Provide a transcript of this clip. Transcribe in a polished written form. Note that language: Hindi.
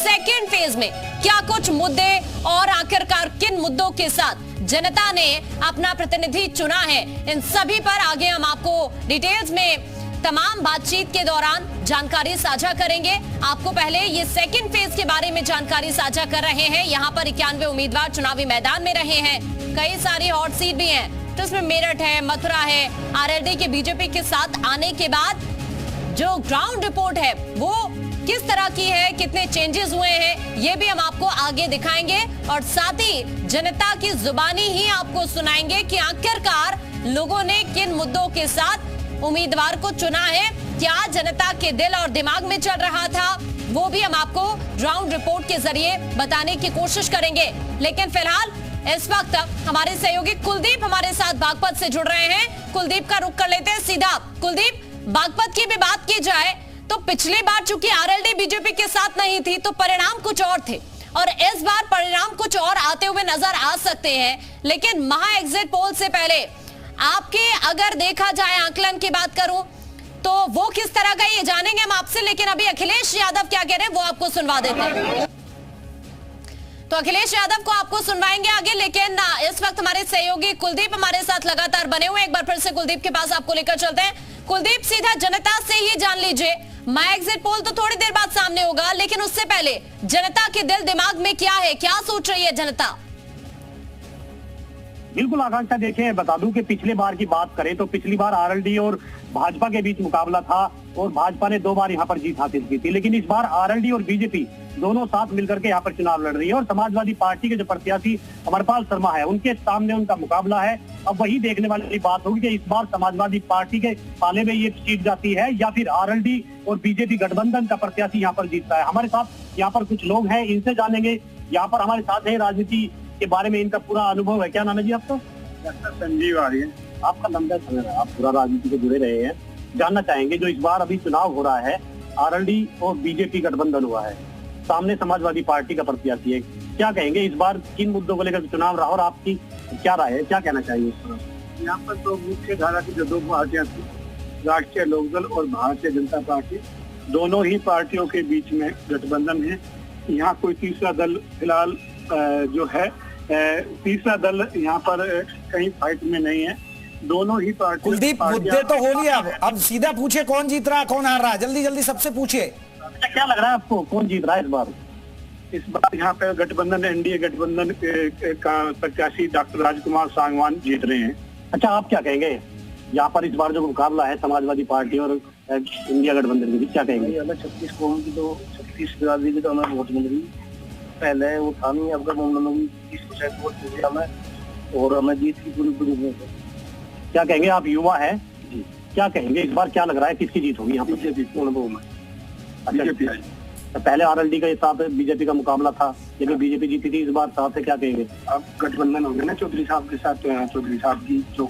सेकेंड फेज में क्या कुछ मुद्दे और आखिरकार किन मुद्दों के साथ जनता ने अपना प्रतिनिधि चुना है, इन सभी पर आगे हम आपको डिटेल्स में तमाम बातचीत के दौरान जानकारी साझा करेंगे। आपको पहले ये सेकंड फेज के बारे में जानकारी साझा कर रहे हैं। यहाँ पर 91 उम्मीदवार चुनावी मैदान में रहे हैं, कई सारी हॉट सीट भी हैं, तो इसमें मेरठ है, मथुरा है। आरएलडी के बीजेपी के साथ आने के बाद जो ग्राउंड रिपोर्ट है वो किस तरह की है, कितने चेंजेस हुए हैं, ये भी हम आपको आगे दिखाएंगे और साथ ही जनता की जुबानी ही आपको सुनाएंगे कि आखिरकार लोगों ने किन मुद्दों के साथ उम्मीदवार को चुना है, क्या जनता के दिल और दिमाग में चल रहा था, वो भी हम आपको ग्राउंड रिपोर्ट के जरिए बताने की कोशिश करेंगे। लेकिन फिलहाल इस वक्त हमारे सहयोगी कुलदीप हमारे साथ बागपत से जुड़ रहे हैं। कुलदीप का रुख कर लेते हैं सीधा। कुलदीप, बागपत की भी बात की जाए तो पिछली बार चूंकि आरएलडी बीजेपी के साथ नहीं थी तो परिणाम कुछ और थे और इस बार परिणाम कुछ और आते हुए नजर आ सकते हैं। लेकिन महा एग्जिट पोल से पहले आपके अगर देखा जाए आकलन की बात करूं तो वो किस तरह का, ये जानेंगे हम आपसे। लेकिन अभी अखिलेश यादव क्या कह रहे हैं वो आपको सुनवा देते हैं, तो अखिलेश यादव को आपको सुनवाएंगे आगे। लेकिन इस वक्त हमारे सहयोगी कुलदीप हमारे साथ लगातार बने हुए, एक बार फिर से कुलदीप के पास आपको लेकर चलते हैं। कुलदीप, सीधा जनता से ही जान लीजिए, माय एग्जिट पोल तो थोड़ी देर बाद सामने होगा, लेकिन उससे पहले जनता के दिल दिमाग में क्या है, क्या सोच रही है जनता? बिल्कुल आकांक्षा, देखें बता दूं कि पिछले बार की बात करें तो पिछली बार आरएलडी और भाजपा के बीच मुकाबला था और भाजपा ने 2 बार यहाँ पर जीत हासिल की थी। लेकिन इस बार आरएलडी और बीजेपी दोनों साथ मिलकर के यहाँ पर चुनाव लड़ रही है और समाजवादी पार्टी के जो प्रत्याशी अमरपाल शर्मा है उनके सामने उनका मुकाबला है। अब वही देखने वाली बात होगी कि इस बार समाजवादी पार्टी के पाले में ये सीट जाती है या फिर आरएलडी और बीजेपी गठबंधन का प्रत्याशी यहाँ पर जीतता है। हमारे साथ यहाँ पर कुछ लोग हैं, इनसे जानेंगे। यहाँ पर हमारे साथ है, राजनीति के बारे में इनका पूरा अनुभव है। क्या नाम है जी आपका? डॉक्टर संजीव आर्य। आपका लंबा समय है, आप पूरा राजनीति से जुड़े रहे हैं, जानना चाहेंगे जो इस बार अभी चुनाव हो रहा है, आरएलडी और बीजेपी गठबंधन हुआ है, सामने समाजवादी पार्टी का प्रत्याशी है, क्या कहेंगे इस बार किन मुद्दों को लेकर चुनाव रहा और आपकी क्या राय है, क्या कहना चाहिए? यहाँ पर तो मुख्य धारा की जो 2 पार्टियां थी, राष्ट्रीय लोकदल और भारतीय जनता पार्टी, दोनों ही पार्टियों के बीच में गठबंधन है। यहाँ कोई तीसरा दल फिलहाल जो है, तीसरा दल यहाँ पर कहीं फाइट में नहीं है। दोनों ही पार्टी। कुलदीप, मुद्दे तो हो लिया, अब सीधा पूछे कौन जीत रहा कौन हार रहा, जल्दी जल्दी सबसे पूछिए। क्या लग रहा है आपको, कौन जीत रहा है इस बार? इस बार यहाँ पे गठबंधन, एनडीए गठबंधन का प्रत्याशी डॉक्टर राजकुमार सांगवान जीत रहे हैं। अच्छा, आप क्या कहेंगे यहाँ पर इस बार जो मुकाबला है समाजवादी पार्टी और इंडिया गठबंधन के बीच, क्या कहेंगे? 36 कौम की तो 36 बिरादरी की तो हमें वोट मिल रही, पहले वो था नहीं, अब मामला में 30% वोट मिल गया हमें और हमें जीत की पूरी उम्मीद है। क्या कहेंगे, आप युवा है, क्या कहेंगे इस बार क्या लग रहा है, किसकी जीत होगी यहाँ पर? बीजेपी पूर्ण बहुमत। अच्छा, तो पहले आरएलडी के साथ बीजेपी का मुकाबला था, लेकिन बीजेपी जीती थी, इस बार साथ है, क्या कहेंगे? अब गठबंधन हो गया ना चौधरी साहब के साथ, तो यहाँ चौधरी साहब की जो